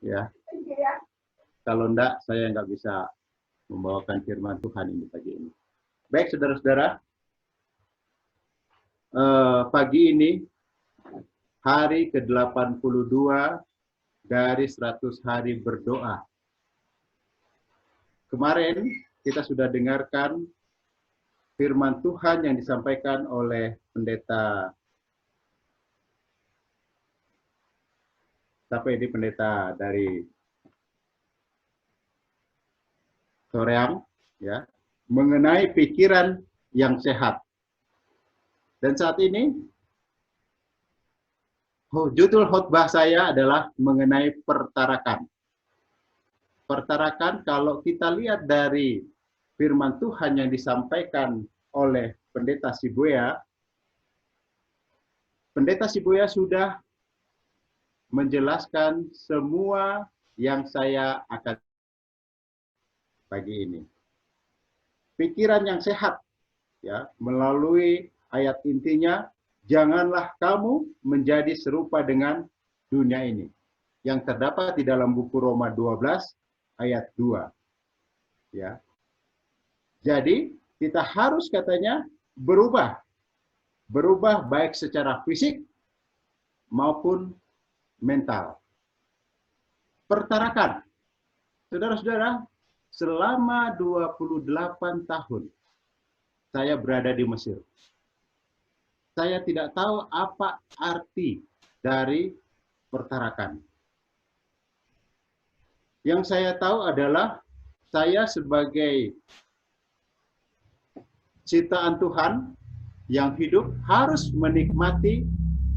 ya. Kalau enggak, saya nggak bisa membawakan firman Tuhan ini pagi ini. Baik, saudara-saudara, pagi ini hari ke-82 dari 100 hari berdoa. Kemarin kita sudah dengarkan firman Tuhan yang disampaikan oleh pendeta, pendeta dari Soreang, ya, mengenai pikiran yang sehat. Dan saat ini judul khotbah saya adalah mengenai pertarakan. Pertarakan, kalau kita lihat dari firman Tuhan yang disampaikan oleh Pendeta Sibuya sudah menjelaskan semua yang saya akan pagi ini. Pikiran yang sehat, ya, melalui ayat intinya, janganlah kamu menjadi serupa dengan dunia ini, yang terdapat di dalam buku Roma 12 ayat 2. Ya. Jadi kita harus katanya berubah baik secara fisik maupun mental. Pertarakan. Saudara-saudara, selama 28 tahun saya berada di Mesir. Saya tidak tahu apa arti dari pertarakan. Yang saya tahu adalah saya sebagai ciptaan Tuhan yang hidup harus menikmati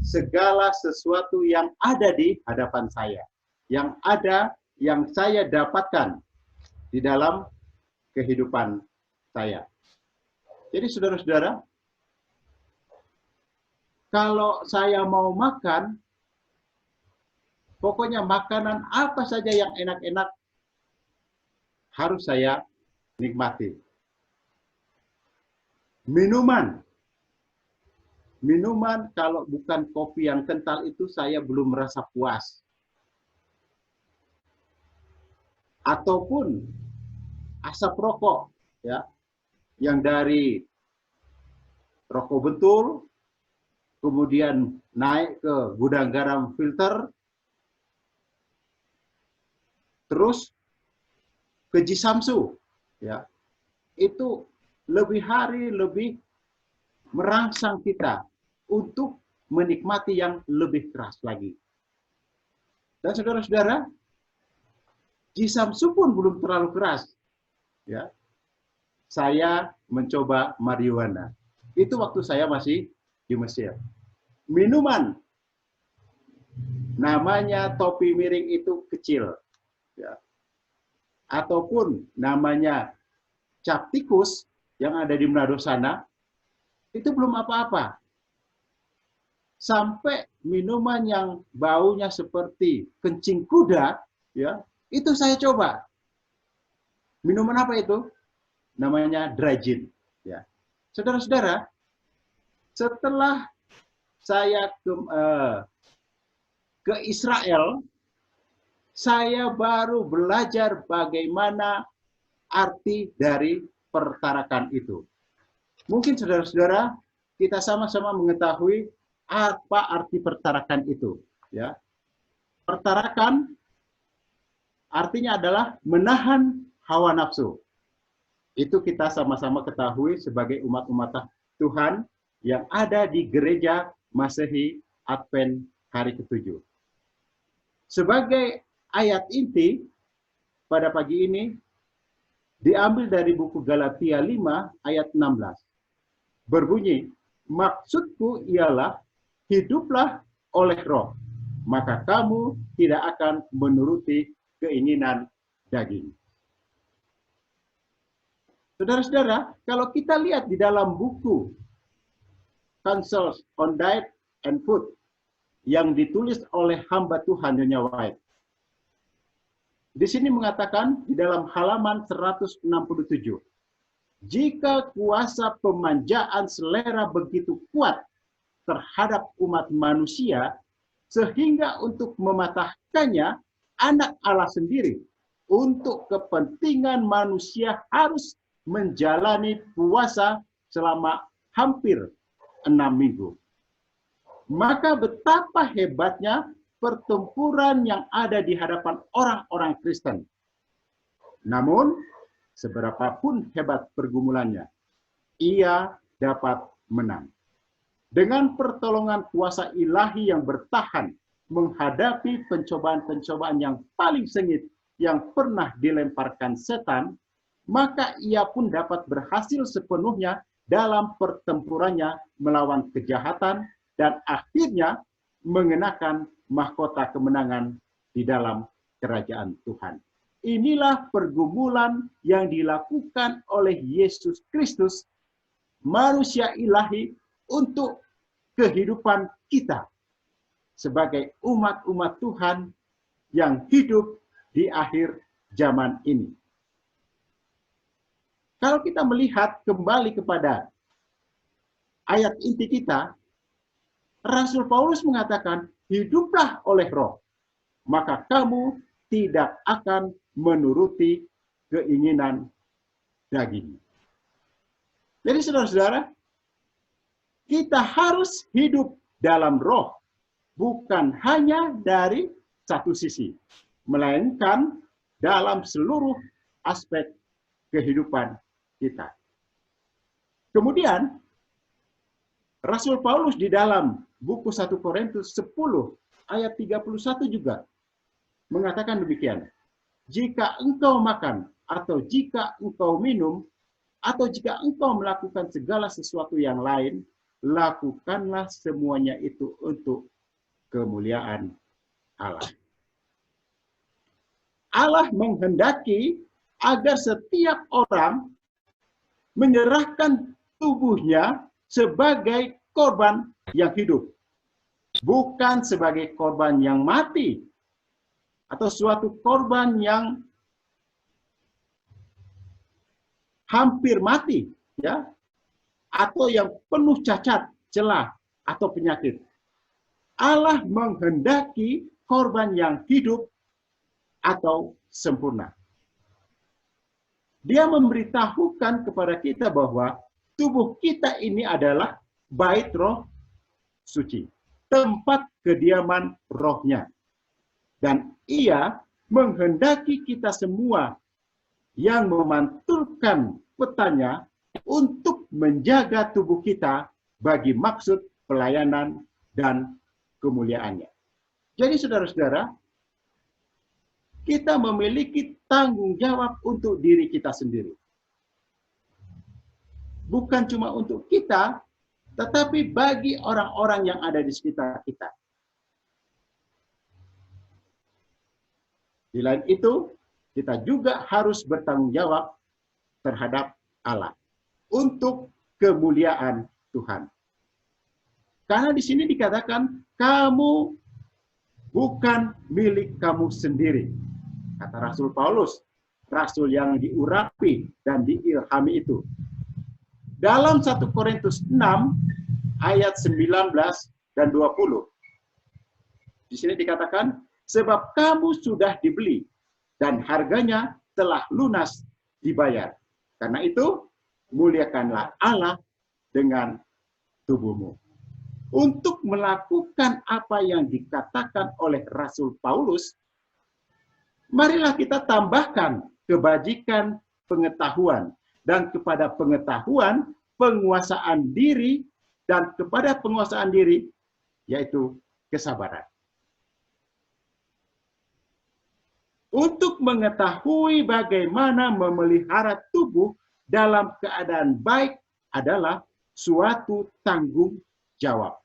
segala sesuatu yang ada di hadapan saya. Yang ada, yang saya dapatkan di dalam kehidupan saya. Jadi saudara-saudara, kalau saya mau makan, pokoknya makanan apa saja yang enak-enak harus saya nikmati. Minuman kalau bukan kopi yang kental itu saya belum merasa puas. Ataupun asap rokok, ya, yang dari rokok betul, kemudian naik ke gudang garam filter, terus ke Jisamsu, ya, itu lebih merangsang kita untuk menikmati yang lebih keras lagi. Dan saudara-saudara, Jisamsu pun belum terlalu keras, ya. Saya mencoba marijuana. Itu waktu saya masih di Mesir. Minuman, namanya topi miring itu kecil, ya. Ataupun namanya cap tikus yang ada di Manado sana, itu belum apa-apa. Sampai minuman yang baunya seperti kencing kuda, ya, itu saya coba. Minuman apa itu? Namanya dry gin, ya. Saudara-saudara, setelah saya ke Israel, saya baru belajar bagaimana arti dari pertarakan itu. Mungkin saudara-saudara, kita sama-sama mengetahui apa arti pertarakan itu, ya. Pertarakan artinya adalah menahan hawa nafsu. Itu kita sama-sama ketahui sebagai umat-umat Tuhan yang ada di gereja Masehi Advent hari ke-7. Sebagai ayat inti pada pagi ini diambil dari buku Galatia 5 ayat 16. Berbunyi, maksudku ialah hiduplah oleh roh, maka kamu tidak akan menuruti keinginan daging. Saudara-saudara, kalau kita lihat di dalam buku Counsels on Diet and Food yang ditulis oleh hamba Tuhan Nyonya White, di sini mengatakan di dalam halaman 167, jika kuasa pemanjaan selera begitu kuat terhadap umat manusia sehingga untuk mematahkannya anak Allah sendiri untuk kepentingan manusia harus menjalani puasa selama hampir 6 minggu. Maka betapa hebatnya pertempuran yang ada di hadapan orang-orang Kristen. Namun, seberapapun hebat pergumulannya, ia dapat menang. Dengan pertolongan kuasa ilahi yang bertahan menghadapi pencobaan-pencobaan yang paling sengit yang pernah dilemparkan setan, maka ia pun dapat berhasil sepenuhnya dalam pertempurannya melawan kejahatan dan akhirnya mengenakan mahkota kemenangan di dalam kerajaan Tuhan. Inilah pergumulan yang dilakukan oleh Yesus Kristus, manusia ilahi, untuk kehidupan kita sebagai umat-umat Tuhan yang hidup di akhir zaman ini. Kalau kita melihat kembali kepada ayat inti kita, Rasul Paulus mengatakan, hiduplah oleh roh, maka kamu tidak akan menuruti keinginan daging. Jadi saudara-saudara, kita harus hidup dalam roh, bukan hanya dari satu sisi, melainkan dalam seluruh aspek kehidupan kita. Kemudian, Rasul Paulus di dalam buku 1 Korintus 10 ayat 31 juga mengatakan demikian. Jika engkau makan, atau jika engkau minum, atau jika engkau melakukan segala sesuatu yang lain, lakukanlah semuanya itu untuk kemuliaan Allah. Allah menghendaki agar setiap orang menyerahkan tubuhnya sebagai korban yang hidup, bukan sebagai korban yang mati, atau suatu korban yang hampir mati, ya, atau yang penuh cacat, celah, atau penyakit. Allah menghendaki korban yang hidup atau sempurna. Dia memberitahukan kepada kita bahwa tubuh kita ini adalah bait roh suci, tempat kediaman rohnya. Dan ia menghendaki kita semua yang memantulkan petanya untuk menjaga tubuh kita bagi maksud pelayanan dan kemuliaannya. Jadi saudara-saudara, kita memiliki tanggung jawab untuk diri kita sendiri. Bukan cuma untuk kita, tetapi bagi orang-orang yang ada di sekitar kita. Di lain itu, kita juga harus bertanggung jawab terhadap Allah untuk kemuliaan Tuhan. Karena di sini dikatakan, kamu bukan milik kamu sendiri. Kata Rasul Paulus, Rasul yang diurapi dan diilhami itu. Dalam 1 Korintus 6, ayat 19 dan 20. Di sini dikatakan, sebab kamu sudah dibeli, dan harganya telah lunas dibayar. Karena itu, muliakanlah Allah dengan tubuhmu. Untuk melakukan apa yang dikatakan oleh Rasul Paulus, marilah kita tambahkan kebajikan pengetahuan, dan kepada pengetahuan penguasaan diri, dan kepada penguasaan diri yaitu kesabaran. Untuk mengetahui bagaimana memelihara tubuh dalam keadaan baik adalah suatu tanggung jawab.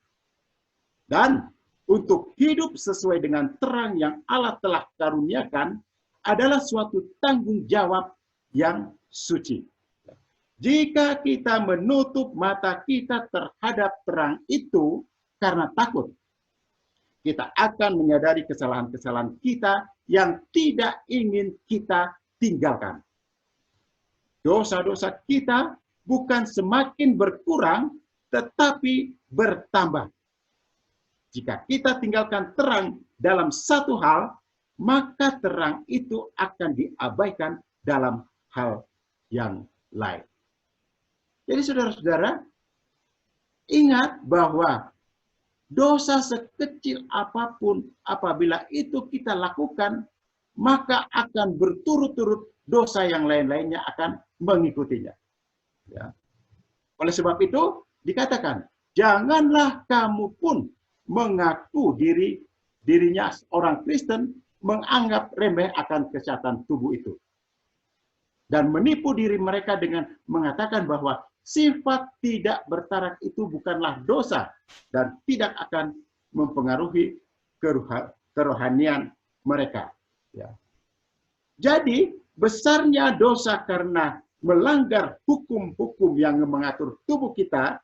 Dan untuk hidup sesuai dengan terang yang Allah telah karuniakan adalah suatu tanggung jawab yang suci. Jika kita menutup mata kita terhadap terang itu karena takut, kita akan menyadari kesalahan-kesalahan kita yang tidak ingin kita tinggalkan. Dosa-dosa kita bukan semakin berkurang, tetapi bertambah. Jika kita tinggalkan terang dalam satu hal, maka terang itu akan diabaikan dalam hal yang lain. Jadi saudara-saudara, ingat bahwa dosa sekecil apapun apabila itu kita lakukan, maka akan berturut-turut dosa yang lain-lainnya akan mengikutinya. Ya. Oleh sebab itu dikatakan, janganlah kamu pun mengaku dirinya orang Kristen, menganggap remeh akan kesehatan tubuh itu. Dan menipu diri mereka dengan mengatakan bahwa sifat tidak bertarak itu bukanlah dosa dan tidak akan mempengaruhi kerohanian mereka. Ya. Jadi besarnya dosa karena melanggar hukum-hukum yang mengatur tubuh kita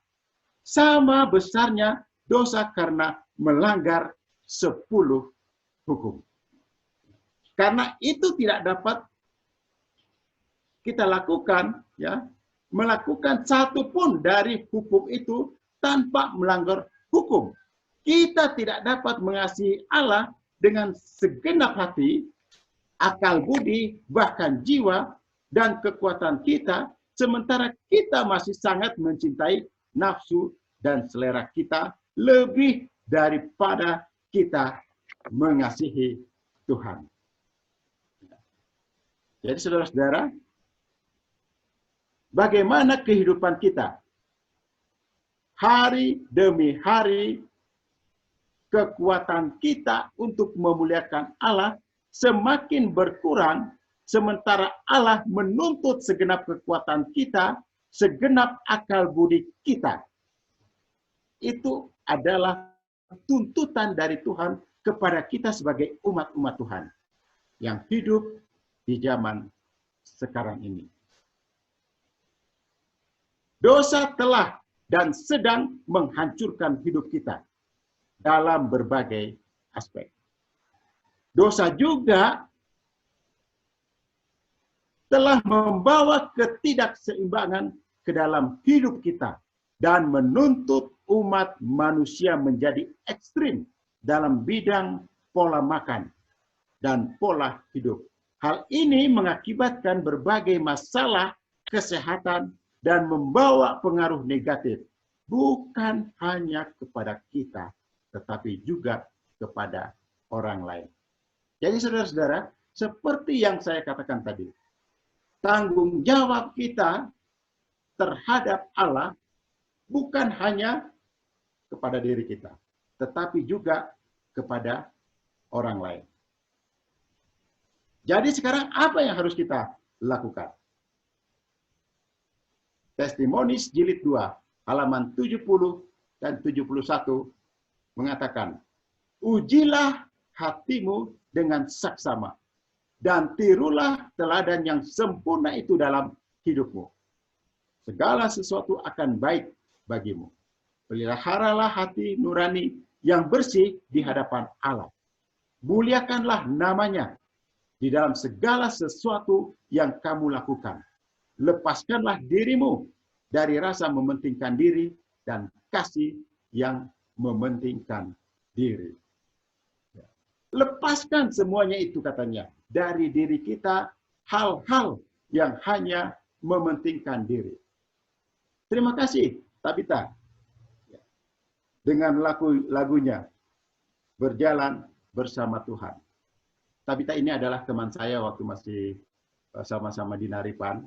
sama besarnya dosa karena melanggar 10 hukum. Karena itu tidak dapat kita lakukan, ya, melakukan satu pun dari hukum itu tanpa melanggar hukum. Kita tidak dapat mengasihi Allah dengan segenap hati, akal budi, bahkan jiwa dan kekuatan kita, sementara kita masih sangat mencintai nafsu dan selera kita lebih daripada kita mengasihi Tuhan. Jadi saudara-saudara, bagaimana kehidupan kita? Hari demi hari, kekuatan kita untuk memuliakan Allah semakin berkurang, sementara Allah menuntut segenap kekuatan kita, segenap akal budi kita. Itu adalah tuntutan dari Tuhan kepada kita sebagai umat-umat Tuhan yang hidup di zaman sekarang ini. Dosa telah dan sedang menghancurkan hidup kita dalam berbagai aspek. Dosa juga telah membawa ketidakseimbangan ke dalam hidup kita dan menuntut umat manusia menjadi ekstrim dalam bidang pola makan dan pola hidup. Hal ini mengakibatkan berbagai masalah kesehatan dan membawa pengaruh negatif bukan hanya kepada kita, tetapi juga kepada orang lain. Jadi saudara-saudara, seperti yang saya katakan tadi, tanggung jawab kita terhadap Allah bukan hanya kepada diri kita, tetapi juga kepada orang lain. Jadi sekarang apa yang harus kita lakukan? Testimonies jilid 2, halaman 70 dan 71 mengatakan, ujilah hatimu dengan saksama, dan tirulah teladan yang sempurna itu dalam hidupmu. Segala sesuatu akan baik bagimu. Peliharalah hati nurani yang bersih di hadapan Allah. Muliakanlah namanya di dalam segala sesuatu yang kamu lakukan. Lepaskanlah dirimu dari rasa mementingkan diri dan kasih yang mementingkan diri. Lepaskan semuanya itu katanya dari diri kita, hal-hal yang hanya mementingkan diri. Terima kasih Tabita dengan lagunya Berjalan Bersama Tuhan. Tabita ini adalah teman saya waktu masih sama-sama di Naripan.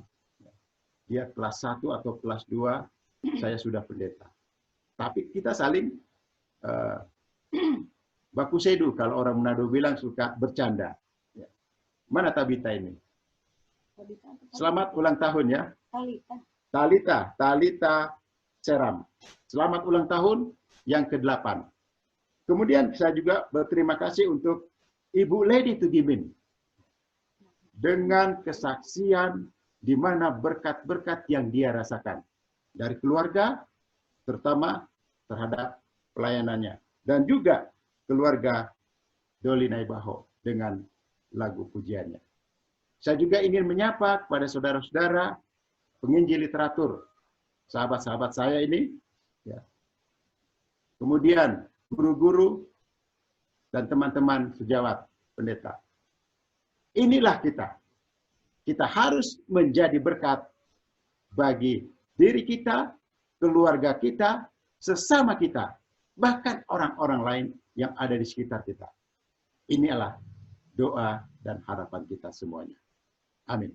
Dia kelas 1 atau kelas 2, saya sudah pendeta. Tapi kita saling baku sedu, kalau orang Manado bilang suka bercanda. Mana Tabita ini? Selamat ulang tahun ya. Talita Seram. Selamat ulang tahun yang ke-8. Kemudian saya juga berterima kasih untuk Ibu Lady Tugimin. Dengan kesaksian di mana berkat-berkat yang dia rasakan. Dari keluarga, terutama terhadap pelayanannya. Dan juga keluarga Doli Naibaho dengan lagu pujiannya. Saya juga ingin menyapa kepada saudara-saudara penginjil literatur, sahabat-sahabat saya ini, ya. Kemudian guru-guru dan teman-teman sejawat pendeta. Inilah kita. Kita harus menjadi berkat bagi diri kita, keluarga kita, sesama kita, bahkan orang-orang lain yang ada di sekitar kita. Inilah doa dan harapan kita semuanya. Amin.